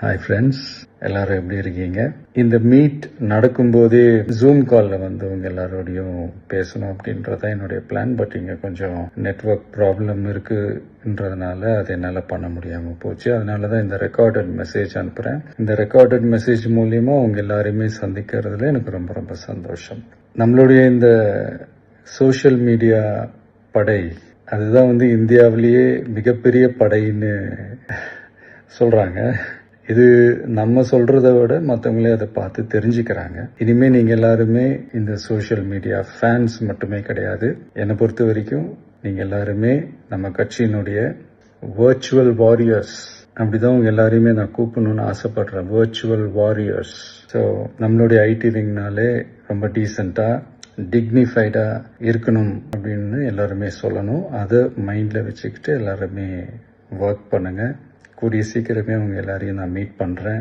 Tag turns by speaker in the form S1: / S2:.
S1: Hi friends, எல்லாரும் எப்படி இருக்கீங்க? இந்த மீட் நடக்கும்போதே ஜூம் காலில் வந்து உங்க எல்லாரோடையும் பேசணும் அப்படின்றதான் என்னுடைய பிளான். பட் இங்கே கொஞ்சம் நெட்வொர்க் ப்ராப்ளம் இருக்குன்றதுனால அது என்னால் பண்ண முடியாமல் போச்சு. அதனால தான் இந்த ரெக்கார்டட் மெசேஜ் அனுப்புகிறேன். இந்த ரெக்கார்டட் மெசேஜ் மூலியமா உங்க எல்லாரையுமே சந்திக்கிறதுல எனக்கு ரொம்ப ரொம்ப சந்தோஷம். நம்மளுடைய இந்த சோஷியல் மீடியா படை, அதுதான் வந்து இந்தியாவிலேயே மிகப்பெரிய படைன்னு சொல்றாங்க. இது நம்ம சொல்றதை விட மற்றவங்களே அதை பார்த்து தெரிஞ்சுக்கிறாங்க. இனிமே நீங்க எல்லாருமே இந்த சோஷியல் மீடியா ஃபேன்ஸ் மட்டுமே கிடையாது. என்னை பொறுத்த வரைக்கும் நீங்க எல்லாருமே நம்ம கட்சியினுடைய வர்ச்சுவல் வாரியர்ஸ். அப்படிதான் உங்க எல்லாரையுமே நான் கூப்பிடணும்னு ஆசைப்படுறேன். Virtual warriors. ஸோ நம்மளுடைய ஐடி விங்னாலே ரொம்ப டீசெண்டா டிக்னிஃபைடா இருக்கணும் அப்படின்னு எல்லாருமே சொல்லணும். அதை மைண்ட்ல வச்சுக்கிட்டு எல்லாருமே ஒர்க் பண்ணுங்க. கூடிய சீக்கிரமே உங்க எல்லாரையும் நான் மீட் பண்றேன்.